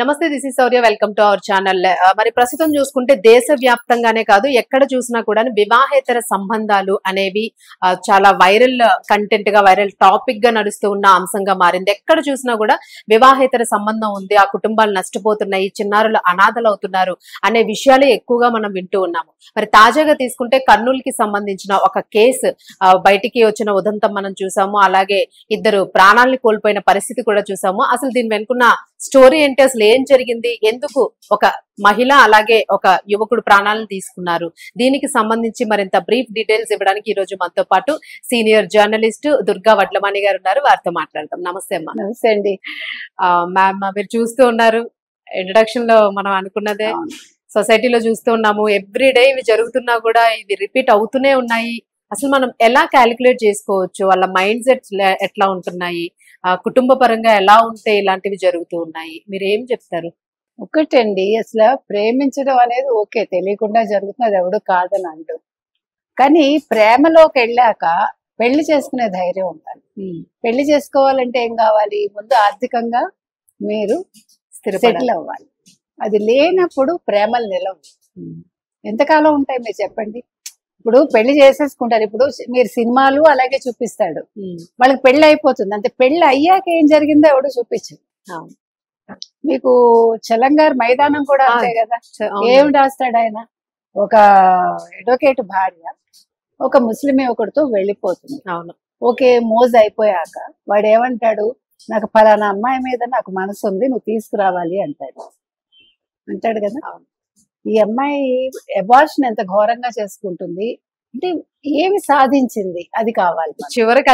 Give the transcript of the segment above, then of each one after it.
నమస్తే, this is Shaurya. Welcome to our channel. మరి ప్రస్తుతం చూసుకుంటే దేశవ్యాప్తంగానే కాదు, ఎక్కడ చూసినా కూడా వివాహేతర సంబంధాలు అనేవి చాలా వైరల్ కంటెంట్ గా, వైరల్ టాపిక్ గా నడుస్తూ ఉన్న అంశంగా మారింది. ఎక్కడ చూసినా కూడా వివాహేతర సంబంధం ఉంది, ఆ కుటుంబాలు నష్టపోతున్నాయి, చిన్నారులు అనాథలు అవుతున్నారు అనే విషయాలే ఎక్కువగా మనం వింటూ ఉన్నాము. మరి తాజాగా తీసుకుంటే కర్నూలుకి సంబంధించిన ఒక కేసు బయటికి వచ్చిన ఉదంతం మనం చూసాము. అలాగే ఇద్దరు ప్రాణాలను కోల్పోయిన పరిస్థితి కూడా చూసాము. అసలు దీని వెనుకున్న స్టోరీ ఏంటి, అసలు ఏం జరిగింది, ఎందుకు ఒక మహిళ అలాగే ఒక యువకుడు ప్రాణాలను తీసుకున్నారు, దీనికి సంబంధించి మరింత బ్రీఫ్ డీటెయిల్స్ ఇవ్వడానికి ఈ రోజు మనతో పాటు సీనియర్ జర్నలిస్ట్ దుర్గా వడ్లమణి గారు ఉన్నారు. వారితో మాట్లాడతాం. నమస్తే అమ్మా. నమస్తే అండి. మ్యామ్, మీరు చూస్తూ ఉన్నారు, ఇంట్రడక్షన్ లో మనం అనుకున్నదే, సొసైటీలో చూస్తూ ఉన్నాము, ఎవ్రీ డే ఇవి జరుగుతున్నా కూడా ఇవి రిపీట్ అవుతూనే ఉన్నాయి. అసలు మనం ఎలా క్యాలిక్యులేట్ చేసుకోవచ్చు, వాళ్ళ మైండ్ సెట్స్ ఎట్లా ఉంటున్నాయి, కుటుంబ పరంగా ఎలా ఉంటే ఇలాంటివి జరుగుతూ ఉన్నాయి, మీరు ఏం చెప్తారు? ఒకటండి, అసలు ప్రేమించడం అనేది ఓకే, తెలియకుండా జరుగుతున్నది ఎవడు కాదని అంటూ, కానీ ప్రేమలోకి వెళ్ళాక పెళ్లి చేసుకునే ధైర్యం ఉండాలి. పెళ్లి చేసుకోవాలంటే ఏం కావాలి? ముందు ఆర్థికంగా మీరు సెటిల్ అవ్వాలి. అది లేనప్పుడు ప్రేమలు నిలవు. ఎంతకాలం ఉంటాయి మీరు చెప్పండి? ఇప్పుడు పెళ్లి చేసేసుకుంటారు. ఇప్పుడు మీరు సినిమాలు అలాగే చూపిస్తాడు, వాళ్ళకి పెళ్లి అయిపోతుంది అంతే. పెళ్లి అయ్యాక ఏం జరిగిందో ఎవడు చూపించు. మీకు చలంగారు మైదానం కూడా అంతే కదా. ఏం రాస్తాడు ఆయన? ఒక అడ్వకేట్ భార్య ఒక ముస్లిం యువకుడితో వెళ్ళిపోతుంది. ఓకే, మోజ్ అయిపోయాక వాడు ఏమంటాడు? నాకు ఫలానా అమ్మాయి మీద నాకు మనసు ఉంది, నువ్వు తీసుకురావాలి అంటాడు కదా. ఈ అమ్మాయి అబార్షన్ ఎంత ఘోరంగా చేసుకుంటుంది అంటే ఏమి సాధించింది? అది కావాలి చివరికి.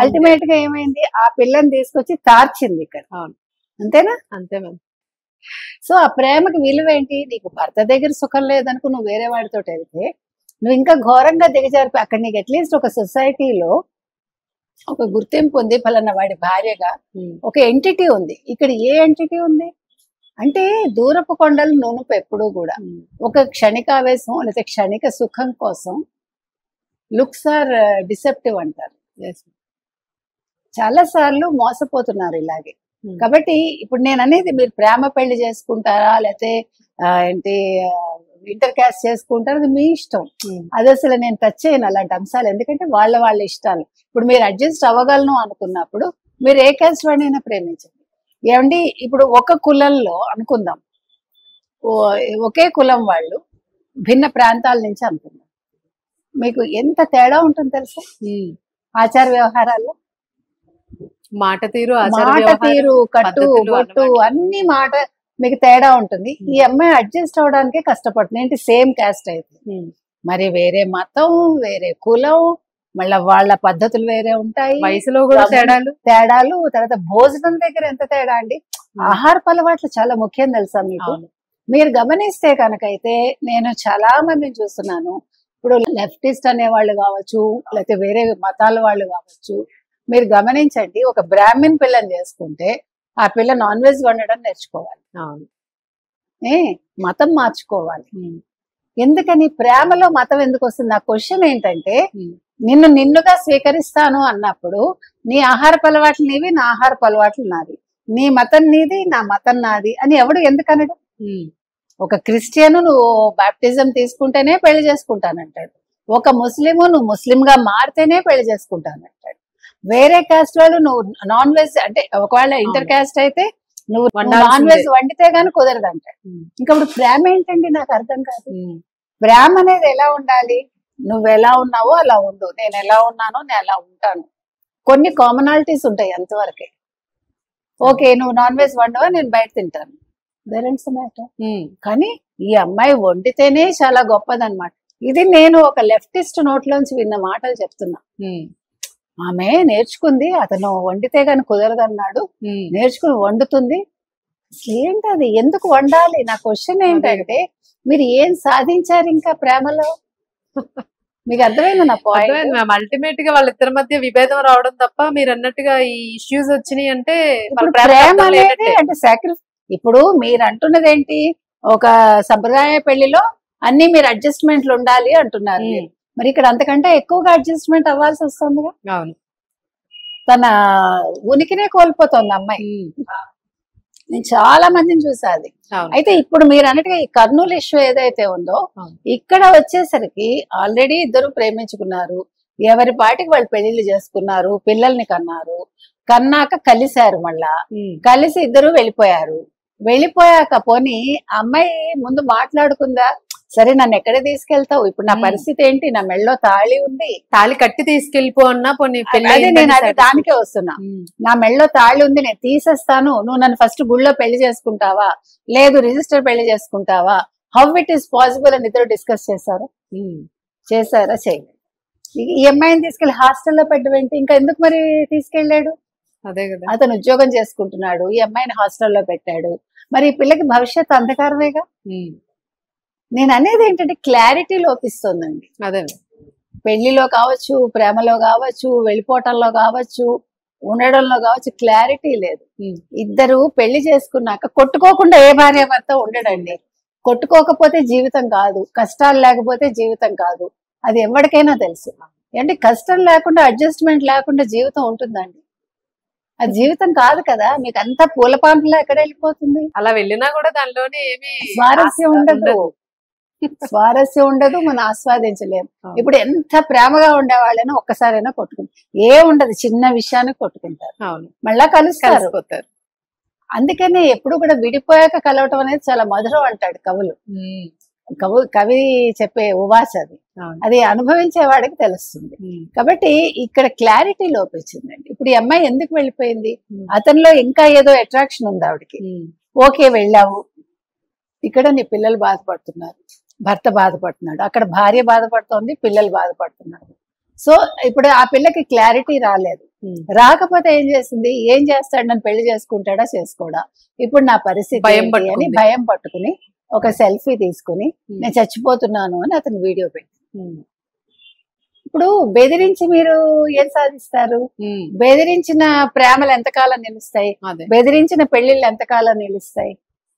అల్టిమేట్ గా ఏమైంది? ఆ పిల్లని తీసుకొచ్చి తార్చింది ఇక్కడ. అంతేనా? అంతే మ్యామ్. సో ఆ ప్రేమకి విలువ ఏంటి? నీకు భర్త దగ్గర సుఖం లేదనుకో, నువ్వు వేరే వాడితో వెళ్తే నువ్వు ఇంకా ఘోరంగా దిగజారిపోయి అక్కడ నీకు అట్లీస్ట్ ఒక సొసైటీలో ఒక గుర్తింపు ఉంది, ఫలానా వాడి భార్యగా ఒక ఎంటిటీ ఉంది. ఇక్కడ ఏ ఎంటిటీ ఉంది అంటే దూరపు కొండలు నునుపు. ఎప్పుడూ కూడా ఒక క్షణికావేశం లేదా క్షణిక సుఖం కోసం లుక్స్ ఆర్ డిసెప్టివ్ అంటారు. చాలా సార్లు మోసపోతున్నారు ఇలాగే. కాబట్టి ఇప్పుడు నేను అనేది, మీరు ప్రేమ పెళ్లి చేసుకుంటారా లేకపోతే ఏంటి ఇంటర్ క్యాస్ట్ చేసుకుంటారా, అది మీ ఇష్టం. అది అసలు నేను టచ్ చేయను అలాంటి అంశాలు, ఎందుకంటే వాళ్ళ ఇష్టాలు. ఇప్పుడు మీరు అడ్జస్ట్ అవ్వగలను అనుకున్నప్పుడు మీరు ఏ క్యాస్ట్ వాడినైనా ప్రేమించండి. ఏమండి, ఇప్పుడు ఒక కులంలో అనుకుందాం, ఒకే కులం వాళ్ళు భిన్న ప్రాంతాల నుంచి అనుకుందాం, మీకు ఎంత తేడా ఉంటుంది తెలుసా? ఆచార వ్యవహారాల్లో మాట తీరు, కట్టు బొట్టు అన్ని మాట మీకు తేడా ఉంటుంది. ఈ అమ్మాయి అడ్జస్ట్ అవడానికే కష్టపడుతుంది. ఏంటి? సేమ్ క్యాస్ట్ అయితే మరి వేరే మతం, వేరే కులం, మళ్ళీ వాళ్ళ పద్ధతులు వేరే ఉంటాయి, వయసులో కూడా తేడాలు. తర్వాత భోజనం దగ్గర ఎంత తేడా అండి. ఆహారపు అలవాట్లు చాలా ముఖ్యం తెలుసా మీకు? మీరు గమనిస్తే కనుకైతే నేను చాలా మందిని చూస్తున్నాను. ఇప్పుడు లెఫ్టిస్ట్ అనే వాళ్ళు కావచ్చు, లేకపోతే వేరే మతాల వాళ్ళు కావచ్చు, మీరు గమనించండి, ఒక బ్రాహ్మణ్ పిల్లని చేసుకుంటే ఆ పిల్ల నాన్ వెజ్ వండడం నేర్చుకోవాలి, మతం మార్చుకోవాలి. ఎందుకని? ప్రేమలో మతం ఎందుకు వస్తుంది? నా క్వశ్చన్ ఏంటంటే, నిన్నుగా స్వీకరిస్తాను అన్నప్పుడు నీ ఆహారపు అలవాట్లు నీవి, నా ఆహారపు అలవాట్లు నాది, నీ మతం నీది, నా మతం నాది అని ఎవడు ఎందుకనడు? ఒక క్రిస్టియన్ నువ్వు బాప్టిజం తీసుకుంటేనే పెళ్లి చేసుకుంటానంటాడు, ఒక ముస్లిము నువ్వు ముస్లింగా మారితేనే పెళ్లి చేసుకుంటానంటాడు, వేరే క్యాస్ట్ వాళ్ళు నువ్వు నాన్ వెజ్ అంటే, ఒకవేళ ఇంటర్ క్యాస్ట్ అయితే నువ్వు నాన్ వెజ్ వండితే గానీ కుదరదు అంటాడు. ఇంకా ఇప్పుడు ప్రేమ ఏంటండి? నాకు అర్థం కాదు. ప్రేమ అనేది ఎలా ఉండాలి? నువ్వు ఎలా ఉన్నావో అలా ఉండు, నేను ఎలా ఉన్నానో నేను అలా ఉంటాను. కొన్ని కామనాలిటీస్ ఉంటాయి అంతవరకే. ఓకే, నువ్వు నాన్ వెజ్ వండవా, నేను బయట తింటాను, కానీ ఈ అమ్మాయి వండితేనే చాలా గొప్పదన్నమాట. ఇది నేను ఒక లెఫ్టిస్ట్ నోట్లోంచి విన్న మాటలు చెప్తున్నా. ఆమె నేర్చుకుంది, అతను వండితే గాని కుదరదన్నాడు, నేర్చుకుని వండుతుంది. ఏంటి అది? ఎందుకు వండాలి? నా క్వశ్చన్ ఏంటంటే, మీరు ఏం సాధించారు ఇంకా ప్రేమలో? మీకు అర్థమైంది నా పాయింట్? అల్టిమేట్ గా వాళ్ళిద్దరి మధ్య విభేదం రావడం తప్ప, మీరు అన్నట్టుగా ఈ ఇష్యూస్ వచ్చినాయి అంటే ప్రేమ అనేది అంటే సాక్రిఫైస్. ఇప్పుడు మీరు అంటున్నది ఏంటి? ఒక సంప్రదాయ పెళ్లిలో అన్ని మీరు అడ్జస్ట్మెంట్లు ఉండాలి అంటున్నారు. మరి ఇక్కడ అంతకంటే ఎక్కువగా అడ్జస్ట్మెంట్ అవ్వాల్సి వస్తుందిగా. తన ఉనికినే కోల్పోతుంది అమ్మాయి. నేను చాలా మందిని చూసా అది. అవును. అయితే ఇప్పుడు మీరు అన్నట్టుగా ఈ కర్నూలు ఇష్యూ ఏదైతే ఉందో అవును. ఇక్కడ వచ్చేసరికి ఆల్రెడీ ఇద్దరు ప్రేమించుకున్నారు, ఎవరి పాటికి వాళ్ళు పెళ్లిళ్ళు చేసుకున్నారు, పిల్లల్ని కన్నారు, కన్నాక కలిశారు, మళ్ళా కలిసి ఇద్దరు వెళ్ళిపోయారు. వెళ్ళిపోయాక పోనీ అమ్మాయి ముందు మాట్లాడుకుందా, సరే నన్ను ఎక్కడ తీసుకెళ్తావు, ఇప్పుడు నా పరిస్థితి ఏంటి, నా మెళ్ళలో తాళి ఉంది, తాళి కట్టి తీసుకెళ్లిపో అన్నా పోనీ అదే నేను అదే దానికే వస్తున్నా, నా మెళ్ళలో తాళి ఉంది నేను తీసేస్తాను, నువ్వు నన్ను ఫస్ట్ గుళ్ళో పెళ్లి చేసుకుంటావా, లేదు రిజిస్టర్ పెళ్లి చేసుకుంటావా, హౌ ఇట్ ఈస్ పాసిబుల్ అని ఇద్దరు డిస్కస్ చేశారు. చేశారా? చేయలేదు. ఈ అమ్మాయిని తీసుకెళ్లి హాస్టల్లో పెట్టవేంటి, ఇంకా ఎందుకు మరి తీసుకెళ్లాడు? అదే కదా, అతను ఉద్యోగం చేసుకుంటున్నాడు, ఈ అమ్మాయిని హాస్టల్లో పెట్టాడు, మరి ఈ పిల్లకి భవిష్యత్తు అంధకారమేగా. నేను అనేది ఏంటంటే క్లారిటీ లోపిస్తుందండి. అదే పెళ్లిలో కావచ్చు, ప్రేమలో కావచ్చు, వెళ్ళిపోవటంలో కావచ్చు, ఉండడంలో కావచ్చు, క్లారిటీ లేదు. ఇద్దరు పెళ్లి చేసుకున్నాక కొట్టుకోకుండా ఏ భార్య భర్త ఉండడండి. కొట్టుకోకపోతే జీవితం కాదు, కష్టాలు లేకపోతే జీవితం కాదు, అది ఎవరికైనా తెలుసు. అంటే కష్టం లేకుండా, అడ్జస్ట్మెంట్ లేకుండా జీవితం ఉంటుందండి? అది జీవితం కాదు కదా. మీకు అంతా పూల పాంపులా ఎక్కడ వెళ్ళిపోతుంది? అలా వెళ్ళినా కూడా దానిలోనే ఏమి స్వారస్యం ఉండదు, స్వారస్యం ఉండదు, మనం ఆస్వాదించలేము. ఇప్పుడు ఎంత ప్రేమగా ఉండేవాళ్ళైనా ఒక్కసారైనా కొట్టుకుంటారు, ఏ ఉండదు, చిన్న విషయానికి కొట్టుకుంటారు, మళ్ళా కలుస్తారు. అందుకనే ఎప్పుడు కూడా విడిపోయాక కలవటం అనేది చాలా మధురం అంటాడు కవులు. కవి చెప్పే ఉవాస అది, అది అనుభవించే వాడికి తెలుస్తుంది. కాబట్టి ఇక్కడ క్లారిటీ లోపించిందండి. ఇప్పుడు ఈ అమ్మాయి ఎందుకు వెళ్ళిపోయింది, అతనిలో ఇంకా ఏదో అట్రాక్షన్ ఉంది ఆవిడకి. ఓకే వెళ్ళావు, ఇక్కడ నీ పిల్లలు బాధపడుతున్నారు, భర్త బాధపడుతున్నాడు, అక్కడ భార్య బాధపడుతోంది, పిల్లలు బాధపడుతున్నారు. సో ఇప్పుడు ఆ పిల్లకి క్లారిటీ రాలేదు. రాకపోతే ఏం చేసింది, ఏం చేస్తాడు, నన్ను పెళ్లి చేసుకుంటాడా చేసుకోడా, ఇప్పుడు నా పరిస్థితి అని భయం పట్టుకుని ఒక సెల్ఫీ తీసుకుని నేను చచ్చిపోతున్నాను అని అతను వీడియో పెట్టి, ఇప్పుడు బెదిరించి మీరు ఏం సాధిస్తారు? బెదిరించిన ప్రేమలు ఎంతకాలం నిలుస్తాయి, బెదిరించిన పెళ్లిళ్ళు ఎంతకాలం నిలుస్తాయి?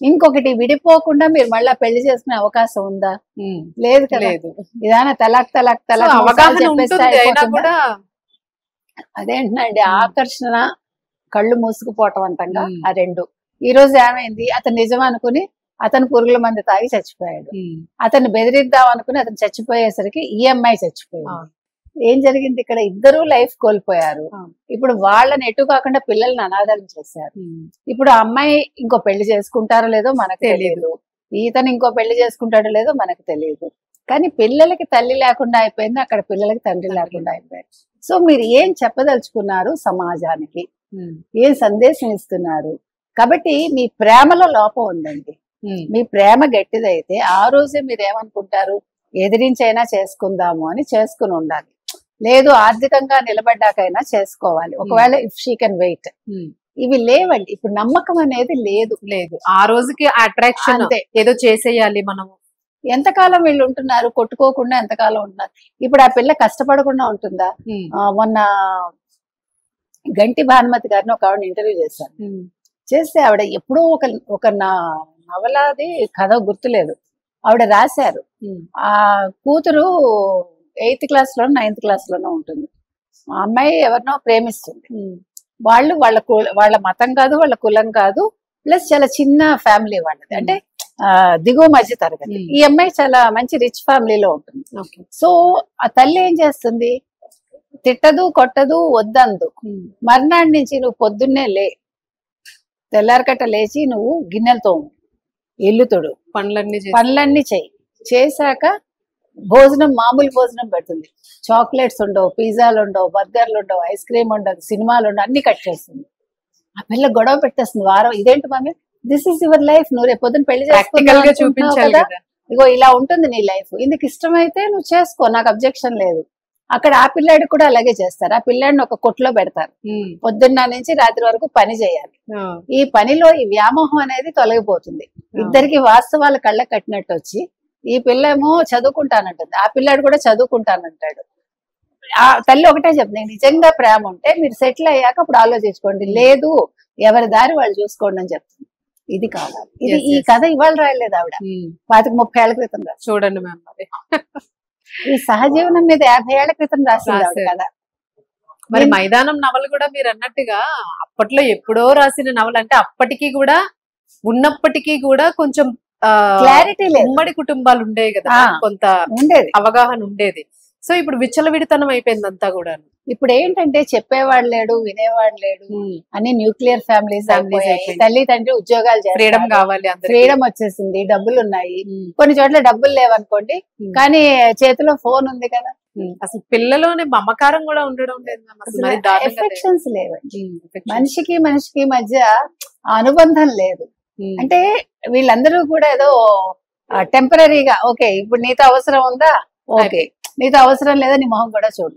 ఇంకొకటి, విడిపోకుండా మీరు మళ్ళా పెళ్లి చేసుకునే అవకాశం ఉందా? లేదు కదా. ఇదానా తలాక్ తలాక్ తలాక్ చెప్పేస్తే అదేంటండి ఆకర్షణ, కళ్ళు మూసుకుపోవటం అంటంగా ఆ రెండు. ఈ రోజు ఏమైంది, అతను నిజం అనుకుని అతను పురుగుల మంది తాగి చచ్చిపోయాడు, అతను బెదిరిద్దాం అనుకుని అతను చచ్చిపోయేసరికి ఈ అమ్మాయి చచ్చిపోయింది. ఏం జరిగింది ఇక్కడ? ఇద్దరు లైఫ్ కోల్పోయారు. ఇప్పుడు వాళ్ళని ఎటు కాకుండా పిల్లల్ని అనాథాలు చేశారు. ఇప్పుడు ఆ అమ్మాయి ఇంకో పెళ్లి చేసుకుంటారో లేదో మనకు తెలియదు, ఈతను ఇంకో పెళ్లి చేసుకుంటాడో లేదో మనకు తెలియదు. కానీ పిల్లలకి తల్లి లేకుండా అయిపోయింది, అక్కడ పిల్లలకి తండ్రి లేకుండా అయిపోయింది. సో మీరు ఏం చెప్పదలుచుకున్నారు సమాజానికి, ఏం సందేశం ఇస్తున్నారు? కాబట్టి మీ ప్రేమలో లోపం ఉందండి. మీ ప్రేమ గట్టిదైతే ఆ రోజే మీరు ఏమనుకుంటారు, ఎదిరించైనా చేసుకుందాము అని చేసుకుని ఉండాలి, లేదు ఆర్థికంగా నిలబడ్డాకైనా చేసుకోవాలి, ఒకవేళ ఇఫ్ షీ కెన్ వెయిట్. ఇవి లేవండి, ఇప్పుడు నమ్మకం అనేది లేదు. ఆ రోజుకి అట్రాక్షన్ ఏదో చేసేయాలి మనము. ఎంతకాలం వీళ్ళు ఉంటున్నారు కొట్టుకోకుండా, ఎంతకాలం ఉంటున్నారు? ఇప్పుడు ఆ పిల్ల కష్టపడకుండా ఉంటుందా? మొన్న గంటి భానుమతి గారిని ఒక ఆవిడ ఇంటర్వ్యూ చేశాను. చేస్తే ఆవిడ ఎప్పుడూ ఒక నవలాది కథ గుర్తులేదు, ఆవిడ రాశారు. ఆ కూతురు 8th క్లాస్లోనో 9th క్లాస్లోనో ఉంటుంది. ఆ అమ్మాయి ఎవరినో ప్రేమిస్తుంది. వాళ్ళ మతం కాదు, వాళ్ళ కులం కాదు, ప్లస్ చాలా చిన్న ఫ్యామిలీ వాళ్ళది, అంటే దిగువ మధ్య తరగతి. ఈ అమ్మాయి చాలా మంచి రిచ్ ఫ్యామిలీలో ఉంటుంది. సో ఆ తల్లి ఏం చేస్తుంది, తిట్టదు, కొట్టదు, వద్దందు. మర్నాడు నుంచి నువ్వు పొద్దున్నే తెల్లారకట్ట లేచి నువ్వు గిన్నెలతో ఇల్లు తొడు, పనులన్నీ చెయ్యి, చేశాక భోజనం మామూలు భోజనం పెడుతుంది. చాక్లెట్స్ ఉండవు, పిజ్జాలు ఉండవు, బర్గర్లు ఉండవు, ఐస్ క్రీమ్ ఉండదు, సినిమాలు ఉండవు, అన్ని కట్ చేస్తుంది. ఆ పిల్ల గొడవ పెట్టేస్తుంది వారం. ఇదేంటి mummy, this is your life, నువ్వు రేపు పొద్దున పెళ్లి చేసుకుంటావు కదా, ఇగో ఇలా ఉంటుంది నీ లైఫ్, ఇందుకు ఇష్టమైతే నువ్వు చేసుకో, నాకు అబ్జెక్షన్ లేదు. అక్కడ ఆ పిల్లాడికి కూడా అలాగే చేస్తారు. ఆ పిల్లాడిని ఒక కొట్లో పెడతారు, పొద్దున్న నుంచి రాత్రి వరకు పని చేయాలి. ఈ పనిలో ఈ వ్యామోహం అనేది తొలగిపోతుంది. ఇద్దరికి వాస్తవాలు కళ్ళ కట్టినట్టు వచ్చి, ఈ పిల్ల ఏమో చదువుకుంటానంటుంది, ఆ పిల్లాడు కూడా చదువుకుంటానంటాడు. ఆ తల్లి ఒకటే చెప్తుంది, నిజంగా ప్రేమ ఉంటే మీరు సెటిల్ అయ్యాక అప్పుడు ఆలోచించుకోండి, లేదు ఎవరి దారి వాళ్ళు చూసుకోండి అని చెప్తుంది. ఇది కావాలి. ఇది ఈ కథ ఇవాళ రాయలేదు ఆవిడ, 25-30 ఏళ్ల క్రితం రాసి. చూడండి మ్యామ్, మరి ఈ సహజీవనం మీద 50 ఏళ్ల క్రితం రాసింది కదా. మరి మైదానం నవలు కూడా మీరు అన్నట్టుగా అప్పట్లో ఎప్పుడో రాసిన నవలు, అంటే అప్పటికి కూడా ఉన్నప్పటికీ కూడా కొంచెం క్లారిటీ లేదు, ఉమ్మడి కుటుంబాలు ఉండేవి కదా, కొంత ఉండేది అవగాహన ఉండేది. సో ఇప్పుడు విచ్చలవిడితనం అయిపోయింది అంతా కూడా. ఇప్పుడు ఏంటంటే చెప్పేవాడు లేడు, వినేవాడు లేడు, అన్ని న్యూక్లియర్ ఫ్యామిలీస్ అయిపోయాయి. తల్లి తండ్రి ఉద్యోగాలు ఫ్రీడమ్ కావాలి, ఫ్రీడమ్ వచ్చేసింది, డబ్బులు ఉన్నాయి. కొన్ని చోట్ల డబ్బులు లేవనుకోండి, కానీ చేతిలో ఫోన్ ఉంది కదా. అసలు పిల్లలోనే మమకారం కూడా ఉండడం లేదు, ఎఫెక్షన్స్ లేవండి. మనిషికి మధ్య అనుబంధం లేదు. అంటే వీళ్ళందరూ కూడా ఏదో టెంపరీగా, ఓకే ఇప్పుడు నీతో అవసరం ఉందా, ఓకే నీతో అవసరం లేదా, నీ మొహం కూడా చూడు.